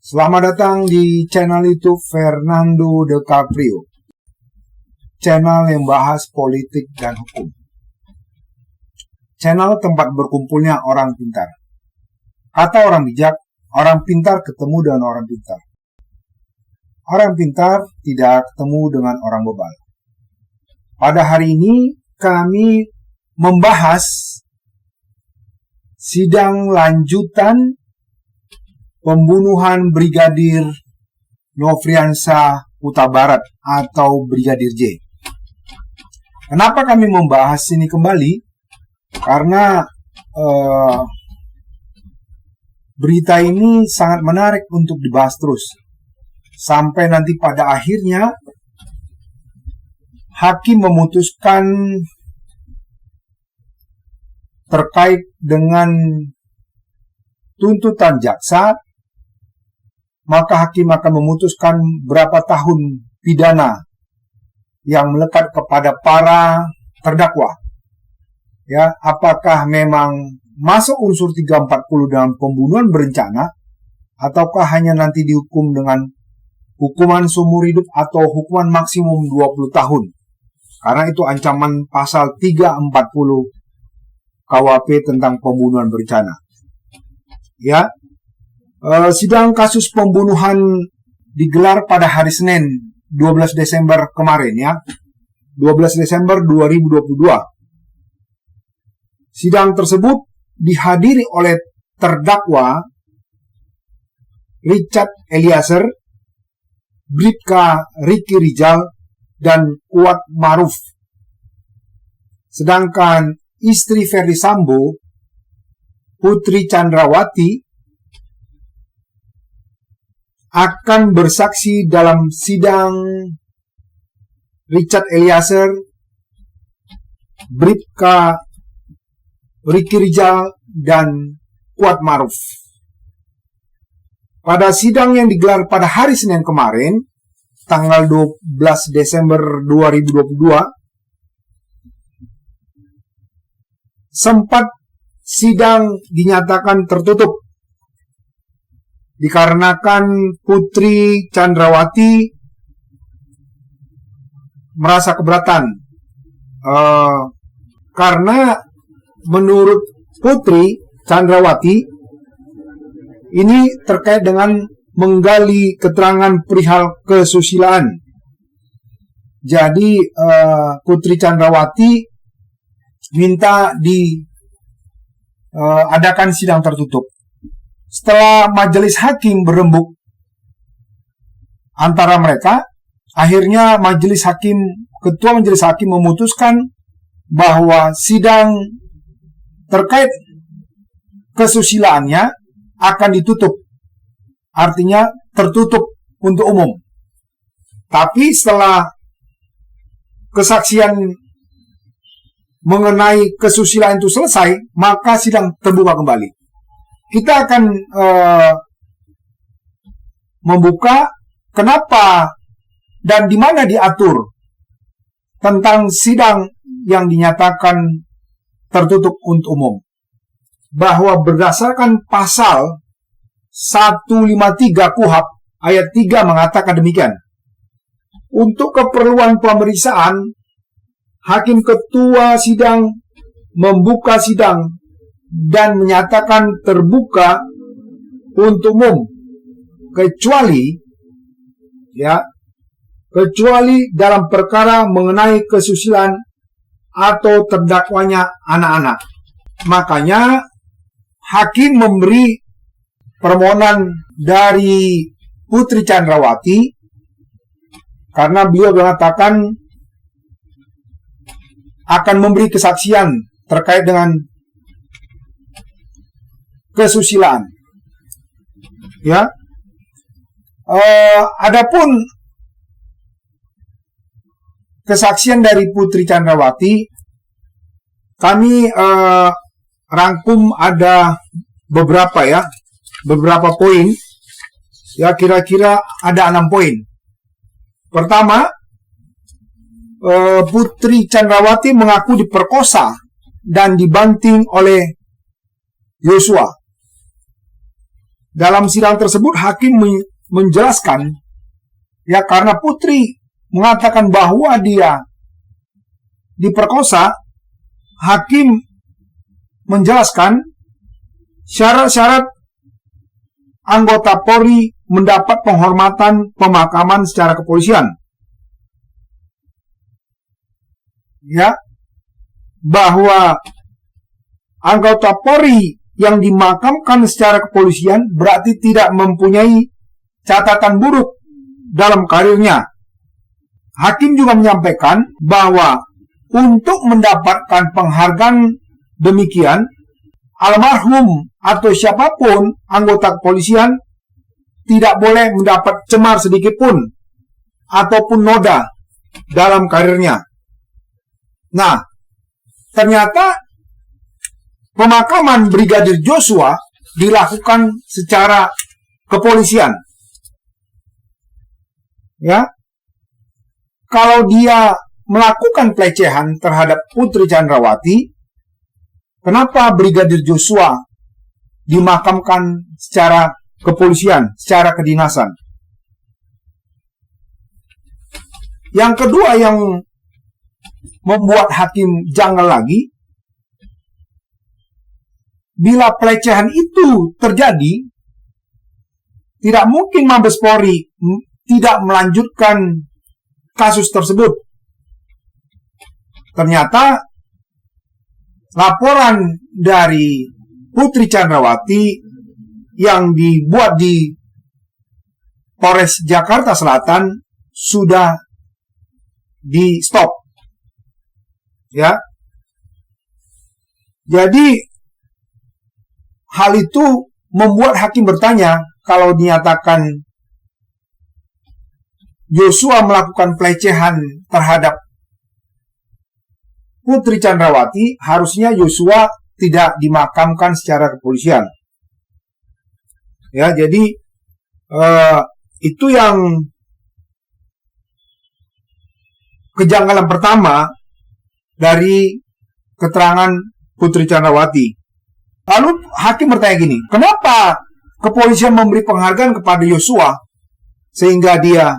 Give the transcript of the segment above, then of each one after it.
Selamat datang di channel YouTube Fernando De Caprio, channel yang bahas politik dan hukum. Channel tempat berkumpulnya orang pintar. Kata orang bijak, orang pintar ketemu dengan orang pintar. Orang pintar tidak ketemu dengan orang bebal. Pada hari ini kami membahas sidang lanjutan pembunuhan Brigadir Nofriansah Huta Barat atau Brigadir J. Kenapa kami membahas ini kembali? Karena berita ini sangat menarik untuk dibahas terus. Sampai nanti pada akhirnya hakim memutuskan terkait dengan tuntutan jaksa, maka hakim akan memutuskan berapa tahun pidana yang melekat kepada para terdakwa. Ya, apakah memang masuk unsur 340 dalam pembunuhan berencana, ataukah hanya nanti dihukum dengan hukuman seumur hidup atau hukuman maksimum 20 tahun. Karena itu ancaman pasal 340 KUHP tentang pembunuhan berencana. Ya, sidang kasus pembunuhan digelar pada hari Senin 12 Desember kemarin ya. 12 Desember 2022. Sidang tersebut dihadiri oleh terdakwa Richard Eliezer, Bribka Ricky Rizal, dan Kuat Maruf. Sedangkan istri Ferdi Sambo, Putri Chandrawati, akan bersaksi dalam sidang Richard Eliezer, Bribka Ricky Rizal, dan Kuat Maruf. Pada sidang yang digelar pada hari Senin kemarin, tanggal 12 Desember 2022, sempat sidang dinyatakan tertutup dikarenakan Putri Chandrawati merasa keberatan karena menurut Putri Chandrawati ini terkait dengan menggali keterangan perihal kesusilaan. Jadi Putri Chandrawati minta adakan sidang tertutup. Setelah majelis hakim berembuk antara mereka, akhirnya ketua majelis hakim memutuskan bahwa sidang terkait kesusilaannya akan ditutup. Artinya tertutup untuk umum. Tapi setelah kesaksian mengenai kesusilaan itu selesai, maka sidang terbuka kembali. Kita akan membuka kenapa dan di mana diatur tentang sidang yang dinyatakan tertutup untuk umum. Bahwa berdasarkan pasal 153 KUHP ayat 3 mengatakan demikian. Untuk keperluan pemeriksaan, hakim ketua sidang membuka sidang dan menyatakan terbuka untuk umum kecuali dalam perkara mengenai kesusilaan atau terdakwanya anak-anak. Makanya hakim memberi permohonan dari Putri Chandrawati karena beliau mengatakan akan memberi kesaksian terkait dengan kesusilaan. Ya. Adapun kesaksian dari Putri Chandrawati, kami rangkum ada beberapa poin. Ya, kira-kira ada 6 poin. Pertama, Putri Chandrawati mengaku diperkosa dan dibanting oleh Yosua. dalam sidang tersebut hakim menjelaskan, ya karena putri mengatakan bahwa dia diperkosa, hakim menjelaskan syarat-syarat anggota Polri mendapat penghormatan pemakaman secara kepolisian. Ya, bahwa anggota Polri yang dimakamkan secara kepolisian berarti tidak mempunyai catatan buruk dalam karirnya. Hakim juga menyampaikan bahwa untuk mendapatkan penghargaan demikian, almarhum atau siapapun anggota kepolisian tidak boleh mendapat cemar sedikit pun ataupun noda dalam karirnya. Nah, ternyata pemakaman Brigadir Joshua dilakukan secara kepolisian. Ya, kalau dia melakukan pelecehan terhadap Putri Chandrawati, kenapa Brigadir Joshua dimakamkan secara kepolisian, secara kedinasan? Yang kedua yang membuat hakim janggal lagi, bila pelecehan itu terjadi, tidak mungkin Mabes Polri tidak melanjutkan kasus tersebut. Ternyata laporan dari Putri Chandrawati yang dibuat di Polres Jakarta Selatan sudah di stop. Ya. Jadi hal itu membuat hakim bertanya, kalau dinyatakan Joshua melakukan pelecehan terhadap Putri Chandrawati, harusnya Joshua tidak dimakamkan secara kepolisian. Ya, jadi itu yang kejanggalan pertama dari keterangan Putri Chandrawati. Lalu hakim bertanya gini, kenapa kepolisian memberi penghargaan kepada Joshua sehingga dia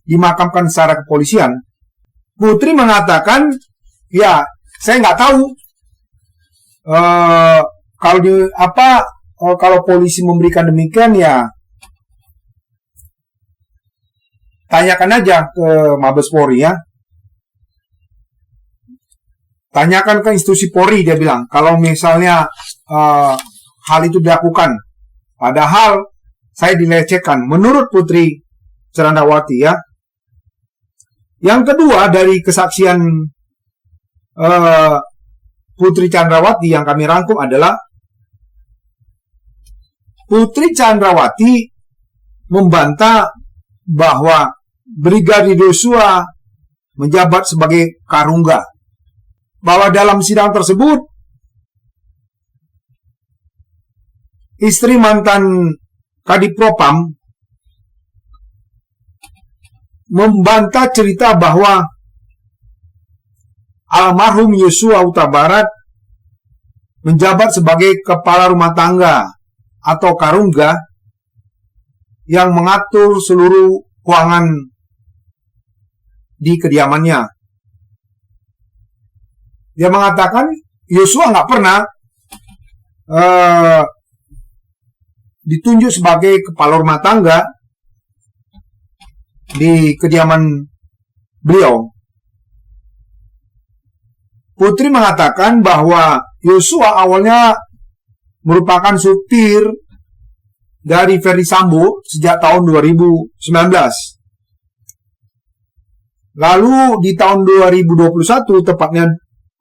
dimakamkan secara kepolisian? Putri mengatakan, ya saya nggak tahu kalau polisi memberikan demikian, ya tanyakan aja ke Mabes Polri ya. Tanyakan ke institusi Polri, dia bilang, kalau misalnya hal itu dilakukan. Padahal saya dilecehkan, menurut Putri Chandrawati ya. Yang kedua dari kesaksian Putri Chandrawati yang kami rangkum adalah Putri Chandrawati membantah bahwa Brigadir Joshua menjabat sebagai karungga. Bahwa dalam sidang tersebut istri mantan Kadipropam membantah cerita bahwa almarhum Joshua Huta Barat menjabat sebagai kepala rumah tangga atau karungga yang mengatur seluruh keuangan di kediamannya. Dia mengatakan Joshua nggak pernah ditunjuk sebagai kepala rumah tangga di kediaman beliau. Putri mengatakan bahwa Joshua awalnya merupakan supir dari Ferdy Sambo sejak tahun 2019. Lalu di tahun 2021, tepatnya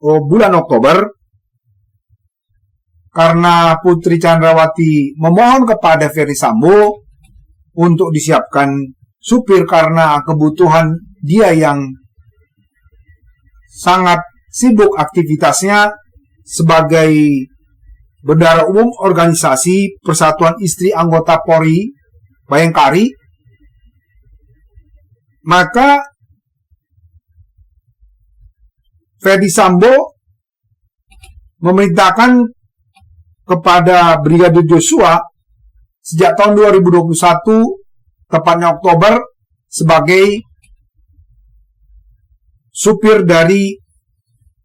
bulan Oktober, karena Putri Chandrawati memohon kepada Ferdy Sambo untuk disiapkan supir karena kebutuhan dia yang sangat sibuk aktivitasnya sebagai bendahara umum organisasi Persatuan Istri Anggota Polri Bayangkari, maka Ferdy Sambo memerintahkan kepada Brigadir Joshua sejak tahun 2021, tepatnya Oktober, sebagai supir dari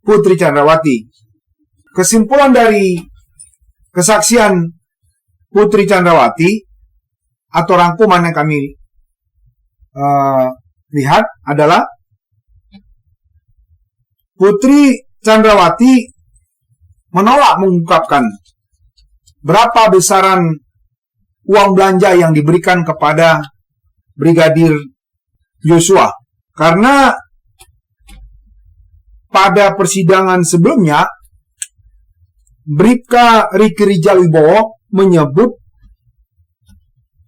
Putri Chandrawati. Kesimpulan dari kesaksian Putri Chandrawati atau rangkuman yang kami lihat adalah Putri Chandrawati menolak mengungkapkan berapa besaran uang belanja yang diberikan kepada Brigadir Yosua. Karena pada persidangan sebelumnya, Bribka Ricky Rijal Wibowo menyebut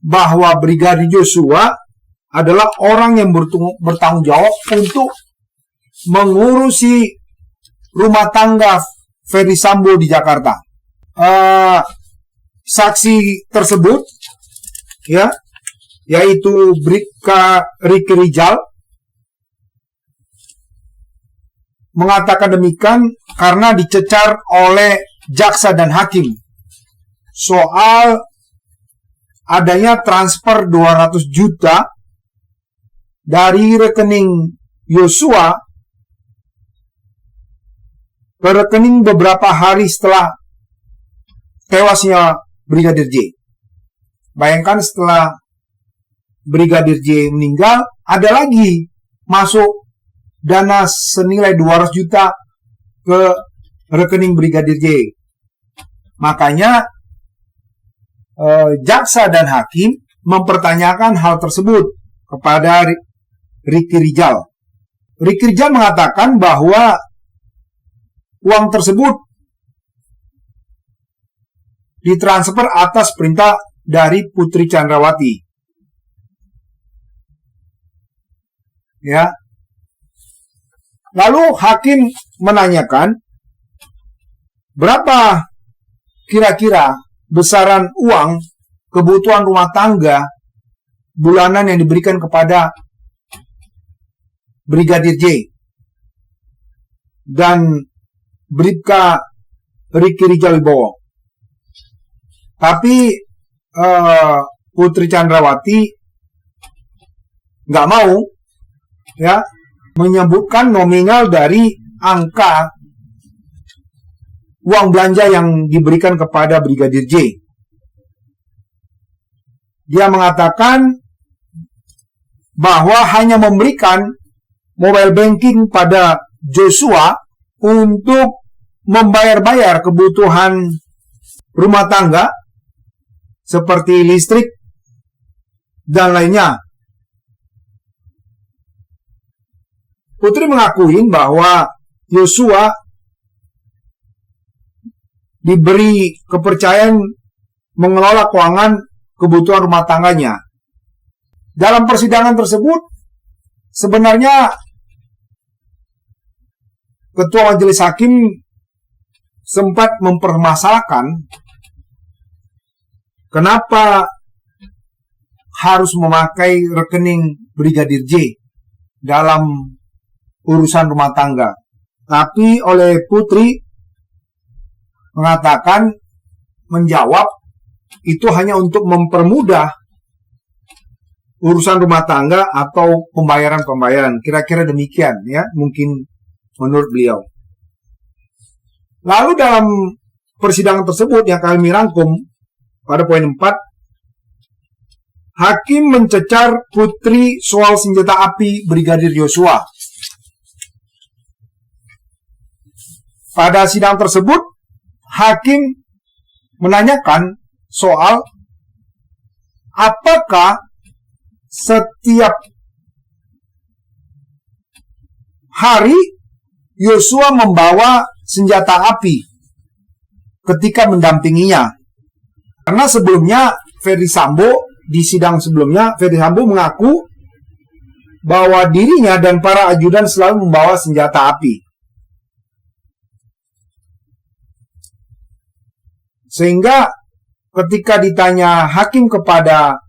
bahwa Brigadir Yosua adalah orang yang bertanggung jawab untuk mengurusi rumah tangga Ferdy Sambo di Jakarta. Saksi tersebut, ya, yaitu Bribka Ricky Rijal, mengatakan demikian karena dicecar oleh jaksa dan hakim soal adanya transfer 200 juta dari rekening Yosua ke rekening beberapa hari setelah tewasnya Brigadir J. Bayangkan setelah Brigadir J meninggal, ada lagi masuk dana senilai 200 juta ke rekening Brigadir J. Makanya jaksa dan hakim mempertanyakan hal tersebut kepada Ricky Rijal. Ricky Rijal mengatakan bahwa uang tersebut ditransfer atas perintah dari Putri Chandrawati. Ya. Lalu hakim menanyakan berapa kira-kira besaran uang kebutuhan rumah tangga bulanan yang diberikan kepada Brigadir J dan Bribka Ricky Rijal Wibowo. Tapi Putri Chandrawati nggak mau, ya, menyebutkan nominal dari angka uang belanja yang diberikan kepada Brigadir J. Dia mengatakan bahwa hanya memberikan mobile banking pada Joshua untuk membayar-bayar kebutuhan rumah tangga seperti listrik dan lainnya. Putri mengakui bahwa Yosua diberi kepercayaan mengelola keuangan kebutuhan rumah tangganya. Dalam persidangan tersebut, sebenarnya Ketua Majelis Hakim sempat mempermasalahkan kenapa harus memakai rekening Brigadir J dalam urusan rumah tangga. Tapi oleh Putri mengatakan, menjawab, itu hanya untuk mempermudah urusan rumah tangga atau pembayaran-pembayaran. Kira-kira demikian, ya, mungkin menurut beliau. Lalu dalam persidangan tersebut yang kami rangkum pada poin 4, hakim mencecar Putri soal senjata api Brigadir Yosua. Pada sidang tersebut, hakim menanyakan soal apakah setiap hari Yosua membawa senjata api ketika mendampinginya. Karena sebelumnya Ferdy Sambo, di sidang sebelumnya, Ferdy Sambo mengaku bahwa dirinya dan para ajudan selalu membawa senjata api. Sehingga ketika ditanya hakim kepada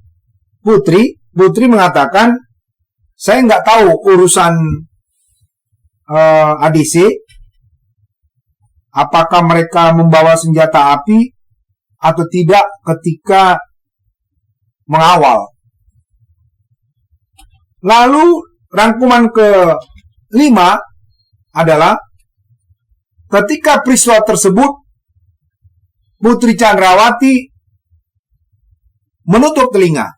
Putri, Putri mengatakan, saya nggak tahu urusan ADC, apakah mereka membawa senjata api atau tidak ketika mengawal. Lalu rangkuman ke-5 adalah ketika peristiwa tersebut Putri Chandrawati menutup telinga.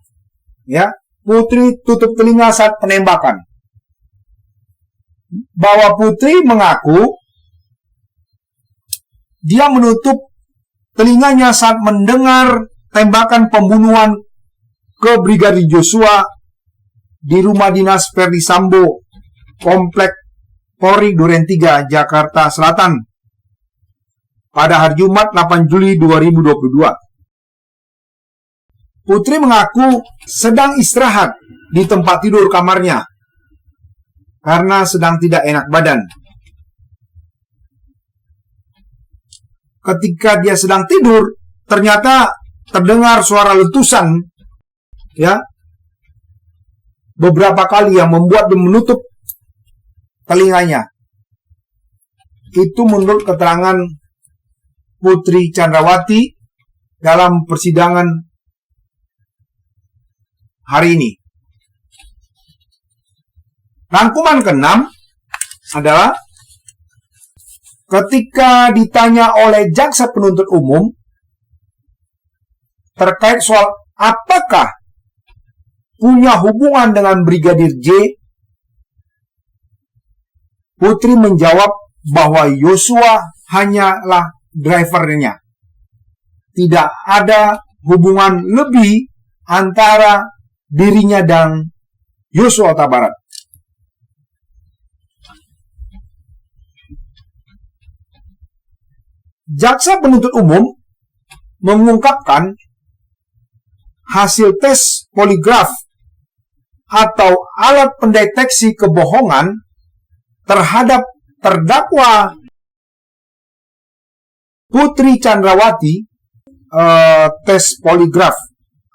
Ya, Putri tutup telinga saat penembakan. Bahwa Putri mengaku dia menutup telinganya saat mendengar tembakan pembunuhan ke Brigadir Joshua di rumah dinas Ferdy Sambo, Komplek Polri Duren 3, Jakarta Selatan pada hari Jumat 8 Juli 2022. Putri mengaku sedang istirahat di tempat tidur kamarnya karena sedang tidak enak badan. Ketika dia sedang tidur, ternyata terdengar suara letusan, ya, beberapa kali yang membuat dia menutup telinganya. Itu menurut keterangan Putri Chandrawati dalam persidangan hari ini. Rangkuman ke-6 adalah ketika ditanya oleh jaksa penuntut umum terkait soal apakah punya hubungan dengan Brigadir J, Putri menjawab bahwa Yosua hanyalah drivernya. Tidak ada hubungan lebih antara dirinya dan Yosua Huta Barat. Jaksa penuntut umum mengungkapkan hasil tes poligraf atau alat pendeteksi kebohongan terhadap terdakwa Putri Chandrawati, tes poligraf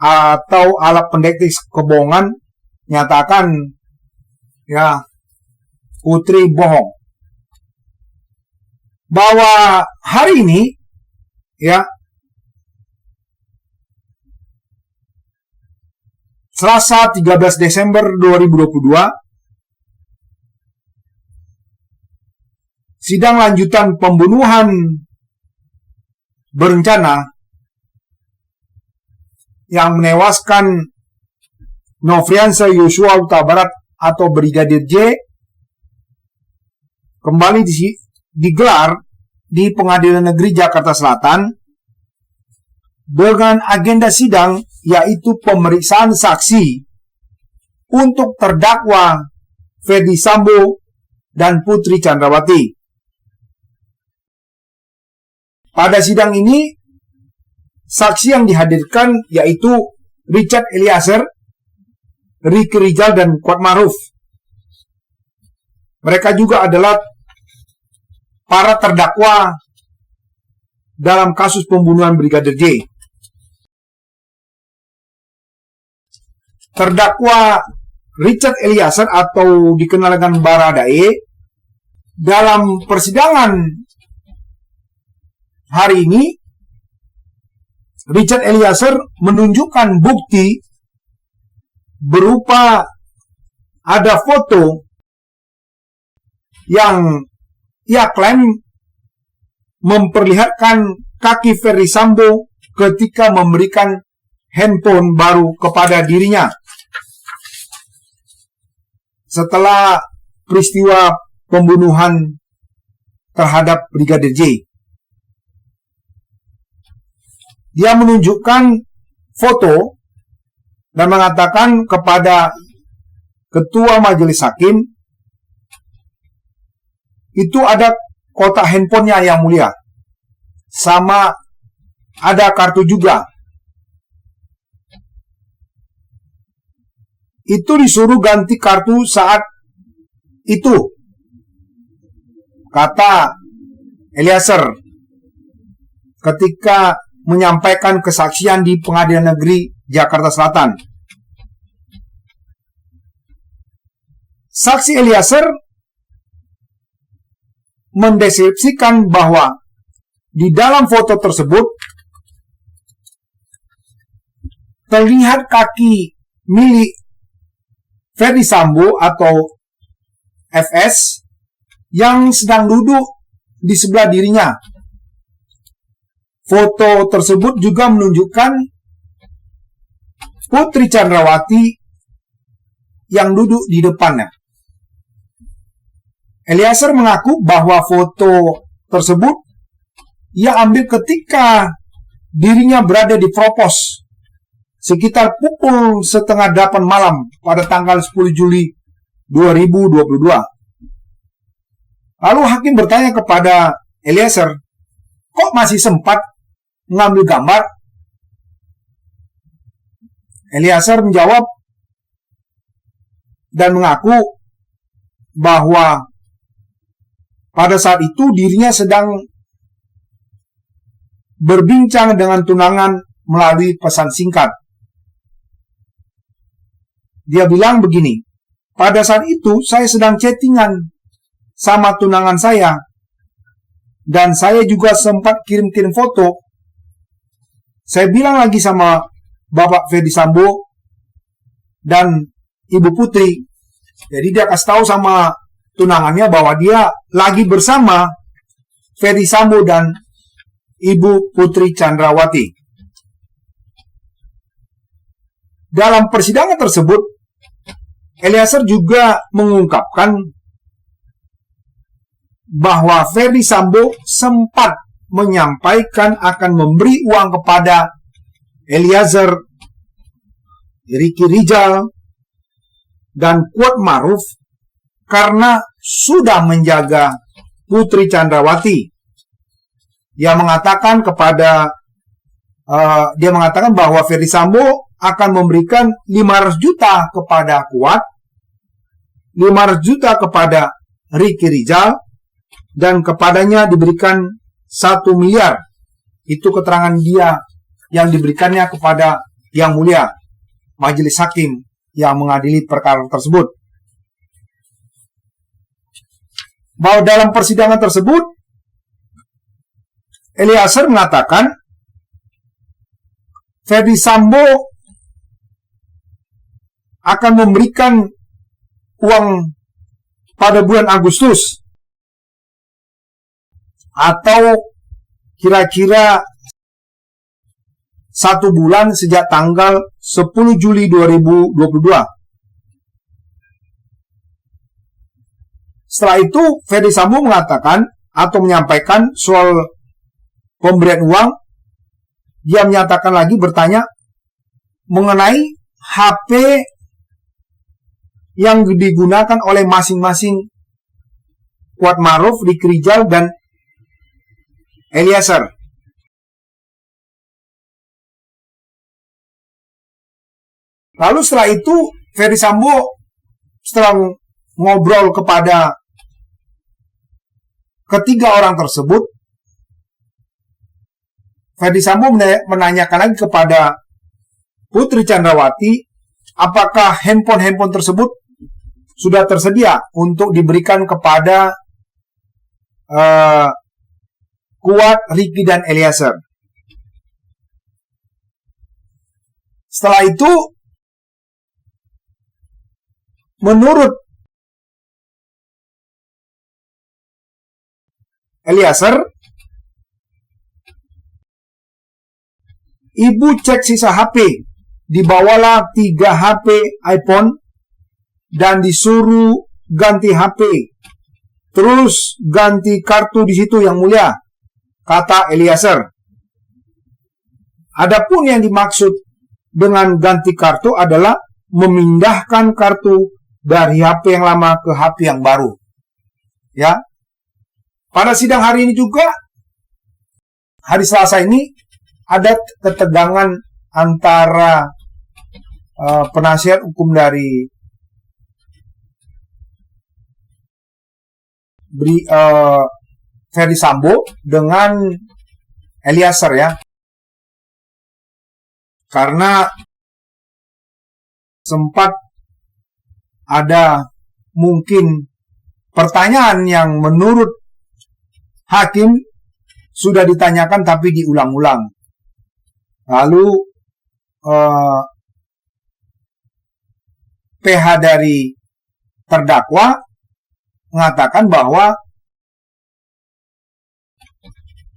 atau alat pendeteksi kebohongan nyatakan ya Putri bohong. Bahwa hari ini ya Selasa 13 Desember 2022 sidang lanjutan pembunuhan berencana yang menewaskan Nofriansah Yosua Huta Barat atau Brigadir J kembali digelar di Pengadilan Negeri Jakarta Selatan dengan agenda sidang yaitu pemeriksaan saksi untuk terdakwa Ferdy Sambo dan Putri Chandrawati. Pada sidang ini, saksi yang dihadirkan yaitu Richard Eliezer, Ricky Rizal, dan Kuat Maruf. Mereka juga adalah para terdakwa dalam kasus pembunuhan Brigadir J. Terdakwa Richard Eliezer atau dikenal dengan Baradae dalam persidangan hari ini, Richard Eliezer menunjukkan bukti berupa ada foto yang ia klaim memperlihatkan kaki Ferdy Sambo ketika memberikan handphone baru kepada dirinya setelah peristiwa pembunuhan terhadap Brigadir J. Dia menunjukkan foto dan mengatakan kepada Ketua Majelis Hakim, itu ada kotak handphonenya yang mulia. Sama ada kartu juga. Itu disuruh ganti kartu saat itu, kata Eliezer ketika menyampaikan kesaksian di Pengadilan Negeri Jakarta Selatan. Saksi Eliezer mendeskripsikan bahwa di dalam foto tersebut terlihat kaki milik Ferdy Sambo atau FS yang sedang duduk di sebelah dirinya. Foto tersebut juga menunjukkan Putri Chandrawati yang duduk di depannya. Eliezer mengaku bahwa foto tersebut ia ambil ketika dirinya berada di Propos sekitar pukul 7:30 malam pada tanggal 10 Juli 2022. Lalu hakim bertanya kepada Eliezer, kok masih sempat mengambil gambar? Eliezer menjawab dan mengaku bahwa pada saat itu dirinya sedang berbincang dengan tunangan melalui pesan singkat. Dia bilang begini, pada saat itu saya sedang chattingan sama tunangan saya, dan saya juga sempat kirim-kirim foto. Saya bilang lagi sama Bapak Ferdy Sambo dan Ibu Putri, jadi dia kasih tahu sama tunangannya bahwa dia lagi bersama Ferdy Sambo dan Ibu Putri Chandrawati. Dalam persidangan tersebut, Eliezer juga mengungkapkan bahwa Ferdy Sambo sempat menyampaikan akan memberi uang kepada Eliezer, Ricky Rizal, dan Kuat Maruf karena sudah menjaga Putri Chandrawati. Dia mengatakan bahwa Ferdy Sambo akan memberikan 500 juta kepada Kuat, 500 juta kepada Ricky Rizal, dan kepadanya diberikan 1 miliar. Itu keterangan dia yang diberikannya kepada Yang Mulia Majelis Hakim yang mengadili perkara tersebut. Bahwa dalam persidangan tersebut, Eliezer mengatakan Ferdy Sambo akan memberikan uang pada bulan Agustus atau kira-kira 1 bulan sejak tanggal 10 Juli 2022. Setelah itu, Ferdy Sambo mengatakan atau menyampaikan soal pemberian uang. Dia menyatakan lagi bertanya mengenai HP yang digunakan oleh masing-masing Kuat Maruf, Ricky Rizal, dan Eliezer. Lalu setelah itu, Ferdy Sambo setelah ngobrol kepada ketiga orang tersebut, Ferdy Sambo menanyakan lagi kepada Putri Chandrawati apakah handphone tersebut sudah tersedia untuk diberikan kepada Kuat, Ricky, dan Eliezer. Setelah itu, menurut Eliezer, ibu cek sisa HP, dibawalah 3 HP iPhone dan disuruh ganti HP. Terus ganti kartu di situ Yang Mulia, kata Eliezer. Adapun yang dimaksud dengan ganti kartu adalah memindahkan kartu dari HP yang lama ke HP yang baru. Ya. Pada sidang hari ini juga, hari Selasa ini, ada ketegangan antara penasihat hukum dari Ferdy Sambo dengan Eliezer, ya. Karena sempat ada mungkin pertanyaan yang menurut hakim sudah ditanyakan tapi diulang-ulang. Lalu PH dari terdakwa mengatakan bahwa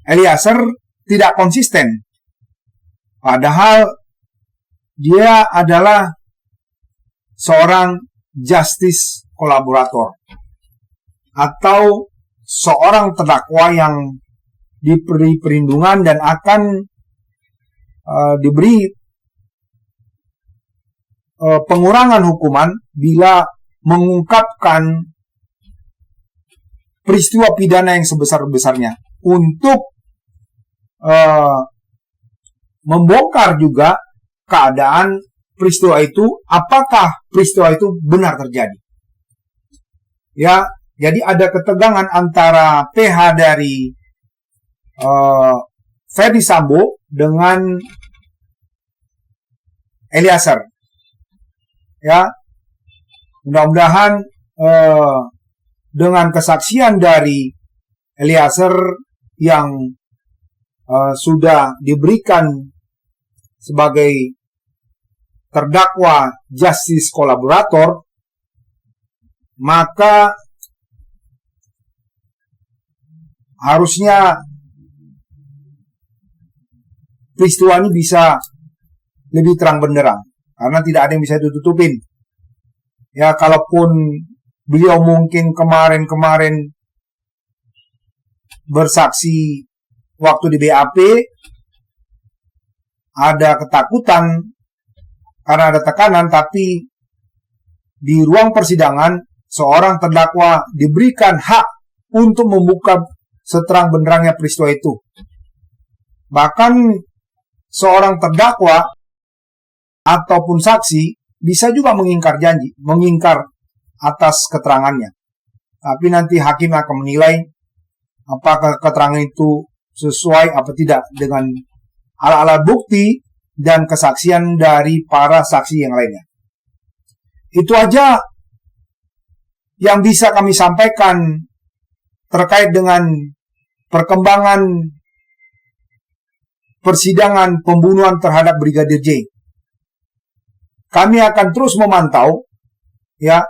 Eliezer tidak konsisten. Padahal dia adalah seorang justice kolaborator atau seorang terdakwa yang diberi perlindungan dan akan diberi pengurangan hukuman bila mengungkapkan peristiwa pidana yang sebesar-besarnya untuk membongkar juga keadaan peristiwa itu, apakah peristiwa itu benar terjadi. Ya, jadi ada ketegangan antara PH dari Ferdy Sambo dengan Eliezer. Ya, mudah-mudahan dengan kesaksian dari Eliezer yang sudah diberikan sebagai terdakwa justice kolaborator, maka harusnya peristiwa ini bisa lebih terang benderang, karena tidak ada yang bisa ditutupin. Ya, kalaupun beliau mungkin kemarin-kemarin bersaksi waktu di BAP, ada ketakutan karena ada tekanan, tapi di ruang persidangan seorang terdakwa diberikan hak untuk membuka seterang benderangnya peristiwa itu. Bahkan seorang terdakwa ataupun saksi bisa juga mengingkar janji, mengingkar atas keterangannya. Tapi nanti hakim akan menilai apakah keterangan itu sesuai apa tidak dengan alat-alat bukti dan kesaksian dari para saksi yang lainnya. Itu aja yang bisa kami sampaikan terkait dengan perkembangan persidangan pembunuhan terhadap Brigadir J. Kami akan terus memantau, ya,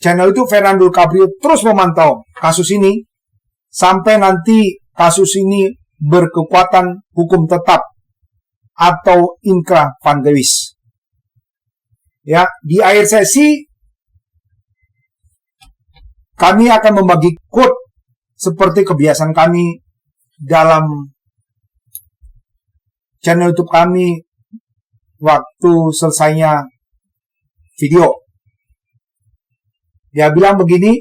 channel itu Fernando Cabrio terus memantau kasus ini sampai nanti kasus ini berkekuatan hukum tetap atau inkrah van Gevis. Ya, di akhir sesi kami akan membagi quote seperti kebiasaan kami dalam channel YouTube kami waktu selesainya video. Dia bilang begini,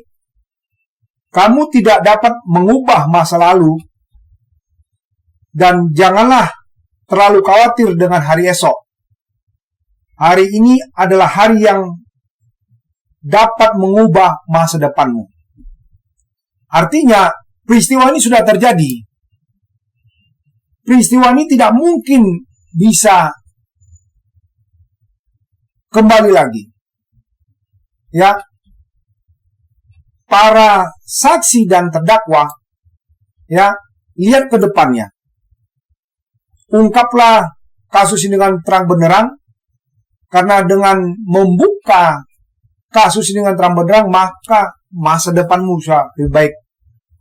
kamu tidak dapat mengubah masa lalu dan janganlah terlalu khawatir dengan hari esok. Hari ini adalah hari yang dapat mengubah masa depanmu. Artinya, peristiwa ini sudah terjadi. Peristiwa ini tidak mungkin bisa kembali lagi. Ya, para saksi dan terdakwa, ya, lihat ke depannya. Ungkaplah kasus ini dengan terang benderang, karena dengan membuka kasus ini dengan terang benderang, maka masa depanmu bisa lebih baik.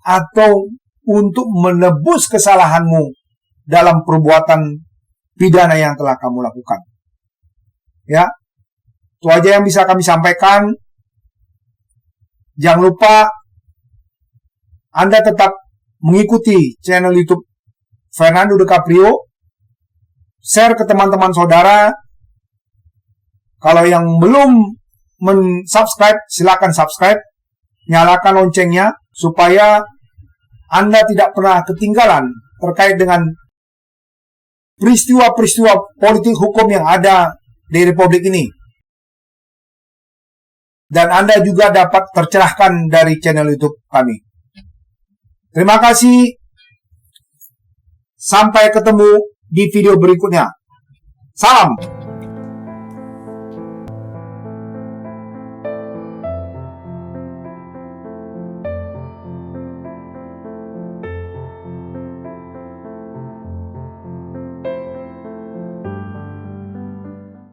Atau untuk menebus kesalahanmu dalam perbuatan pidana yang telah kamu lakukan. Ya, itu aja yang bisa kami sampaikan. Jangan lupa Anda tetap mengikuti channel YouTube Fernando De Cabrio. Share ke teman-teman saudara. Kalau yang belum subscribe, silakan subscribe. Nyalakan loncengnya supaya Anda tidak pernah ketinggalan terkait dengan peristiwa-peristiwa politik hukum yang ada di Republik ini. Dan Anda juga dapat tercerahkan dari channel YouTube kami. Terima kasih. Sampai ketemu di video berikutnya. Salam.